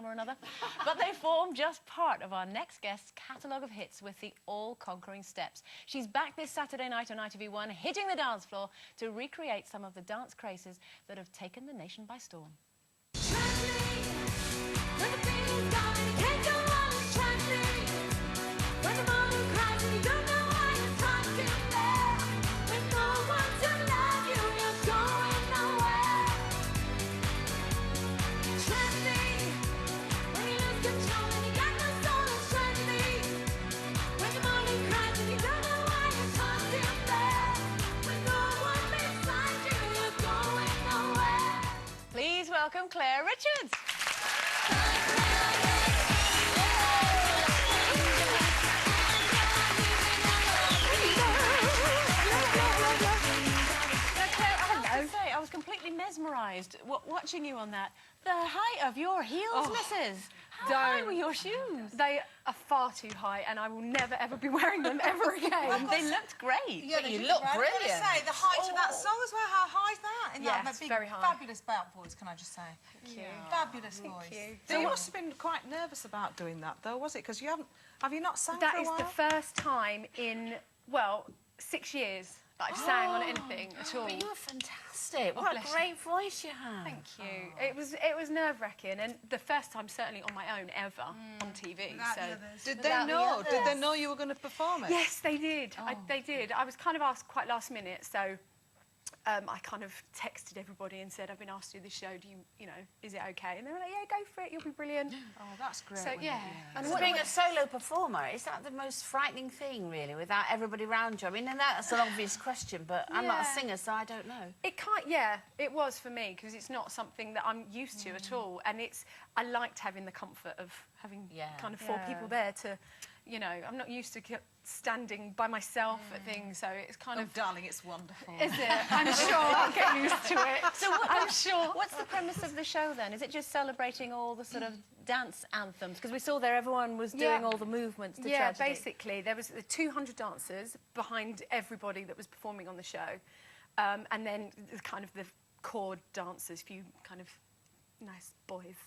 or another. But they form just part of our next guest's catalogue of hits with the all-conquering steps. She's back this Saturday night on ITV1, hitting the dance floor to recreate some of the dance crazes that have taken the nation by storm. Please welcome Claire Richards. I was completely mesmerised watching you on that. The height of your heels, Mrs. How high were your shoes? They are far too high, and I will never, ever be wearing them ever again. They looked great. Yeah, you look brilliant. I've got to say, the height of that song as well, how high is that? And yeah, that it's big, very high. fabulous belt voice, can I just say? Thank you. Fabulous voice. Thank you. So you must have been quite nervous about doing that, though, was it? Because you haven't... Have you not sang That for a is while? the first time in, well, 6 years that I've sang on anything at all. But you were fantastic. What a great voice you have. Thank you. It was nerve-wracking, and the first time certainly on my own ever on TV. So Did they know? Did they know you were going to perform it? yes, they did. They did. I was kind of asked quite last minute, so I kind of texted everybody and said, I've been asked to do this show. Do you know, is it okay? And they were like, yeah, go for it. You'll be brilliant. Oh, that's great. So yeah. And being a solo performer, is that the most frightening thing, really, without everybody around you? I mean, and that's an obvious question, but I'm not a singer, so I don't know. It can't. Yeah, it was for me because it's not something that I'm used to at all, and I liked having the comfort of having kind of four people there to, you know, I'm not used to standing by myself at things, so it's kind of... darling, it's wonderful. Is it? I'm sure I'll get used to it. So I'm sure. What's the premise of the show then? Is it just celebrating all the sort of dance anthems? Because we saw there everyone was doing all the movements to tragedy. Yeah, basically there was the 200 dancers behind everybody that was performing on the show, and then kind of the core dancers, few kind of nice boys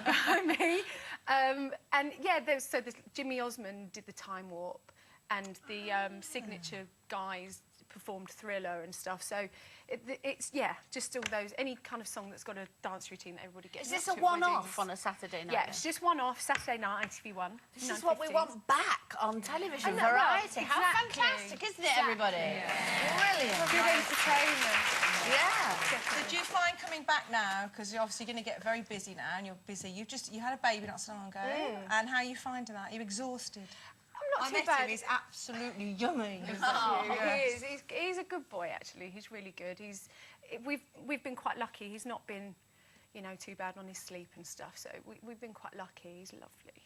behind me. And yeah, so Jimmy Osmond did the Time Warp, and the signature guys performed Thriller and stuff. So it's just all those, any kind of song that's got a dance routine that everybody gets. Is this a one-off on a Saturday night? Yeah, it's just one-off, Saturday night, ITV1. This is what we want back on television, know, variety. well, How exactly. fantastic, isn't it, everybody? Yeah. Brilliant. Good entertainment. Yeah. So do you find coming back now, because you're obviously going to get very busy now, and you're busy, you had a baby not so long ago, and how are you finding that? Are you exhausted? I'm not too met bad. him, he's absolutely yummy. He is. He's a good boy, actually. He's really good. We've been quite lucky. He's not been, you know, too bad on his sleep and stuff. So we've been quite lucky. He's lovely.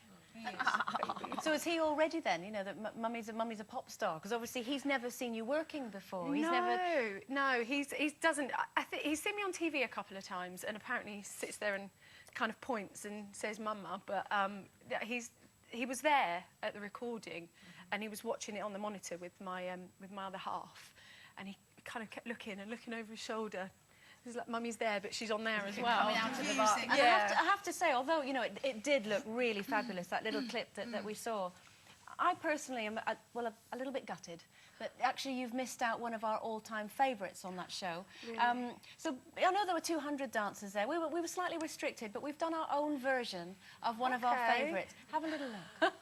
So is he already then? You know that mummy's a pop star, because obviously he's never seen you working before. No, he doesn't. I think he's seen me on TV a couple of times, and apparently he sits there and kind of points and says "mama," but he was there at the recording, and he was watching it on the monitor with my other half, and he kind of kept looking over his shoulder. He's like, Mummy's there, but she's on there as well. Coming out of the bar. And I have to say, although, you know, it did look really fabulous, that little clip that we saw, I personally am, a little bit gutted that actually you've missed out one of our all-time favourites on that show. Really? So I know there were 200 dancers there. We were slightly restricted, but we've done our own version of one of our favourites. Have a little look.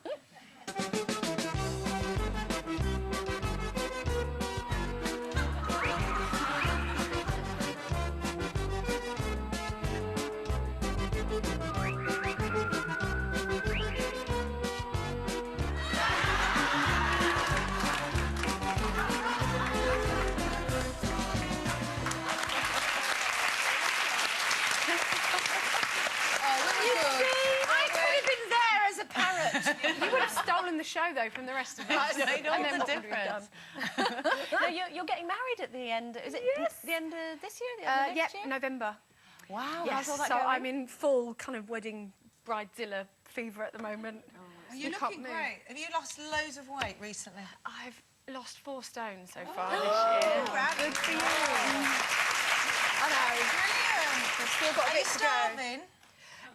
You would have stolen the show, though, from the rest of us. I know, and then the what would we have difference. No, you're getting married at the end. Is it the end of this year? The end of next year? November. Wow. Yes, how's all that so going? I'm in full kind of wedding bridezilla fever at the moment. You're looking great. Have you lost loads of weight recently? I've lost 4 stone so far this year. Good for you. I know. Brilliant. I've still got a Are you bit to go. starving?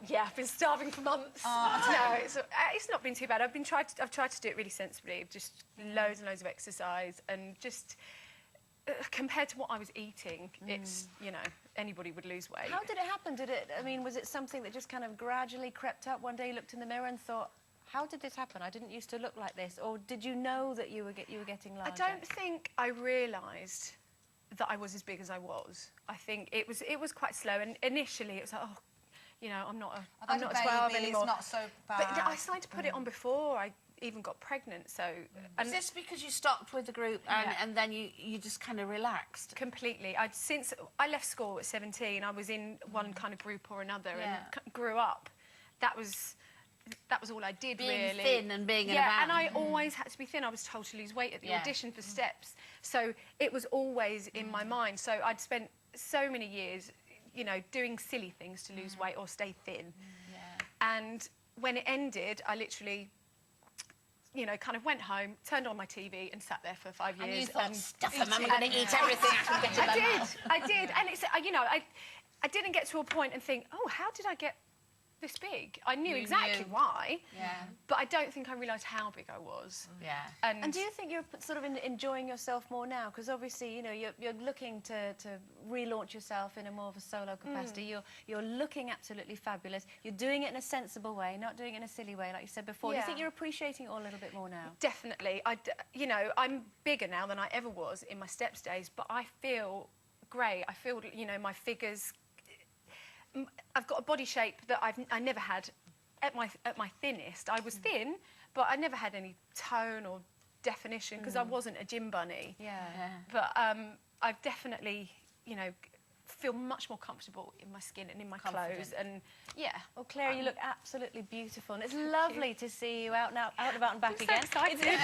Yeah, I've been starving for months. No, it's not been too bad. I've tried to do it really sensibly, just loads and loads of exercise, and just compared to what I was eating, it's, you know, anybody would lose weight. How did it happen? I mean, was it something that just kind of gradually crept up? One day you looked in the mirror and thought, how did this happen? I didn't used to look like this. Or did you know that you were getting larger? I don't think I realised that I was as big as I was. I think it was quite slow, and initially it was like, oh, you know, I'm not 12 anymore. It's not so bad. But I started to put it on before I even got pregnant, so... And Is this because you stopped with the group and then you just kind of relaxed? completely. Since I left school at 17, I was in one kind of group or another and grew up. That was all I did, being really. thin and being in a band. And I always had to be thin. I was told to lose weight at the audition for Steps. So it was always in my mind. So I'd spent so many years, you know, doing silly things to lose weight or stay thin. And when it ended, I literally, you know, kind of went home, turned on my TV and sat there for 5 years. And you thought, stuff them, I'm going to eat everything I can get in I did. And it's, you know, I didn't get to a point and think, oh, how did I get this big? I knew exactly why, but I don't think I realised how big I was. And do you think you're sort of enjoying yourself more now? Because obviously, you know, you're looking to relaunch yourself in a more of a solo capacity. You're looking absolutely fabulous. You're doing it in a sensible way, not doing it in a silly way, like you said before. Do you think you're appreciating it all a little bit more now? Definitely. You know, I'm bigger now than I ever was in my Steps days, but I feel great. I feel, you know, my figures... I've got a body shape that I never had at my thinnest. I was thin, but I never had any tone or definition because I wasn't a gym bunny. But I've definitely, you know, feel much more comfortable in my skin and in my clothes. And well, Claire, you look absolutely beautiful, and it's lovely to see you out and about and back I'm again. so excited.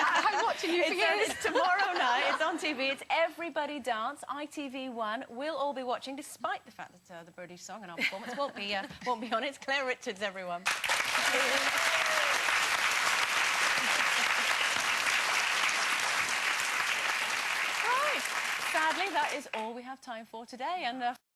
I'm watching you for years. It's tomorrow night. It's on TV. It's Everybody Dance. ITV1. We'll all be watching, despite the fact that the British song and our performance won't be on. It's Claire Richards, everyone. Right. Sadly, that is all we have time for today, and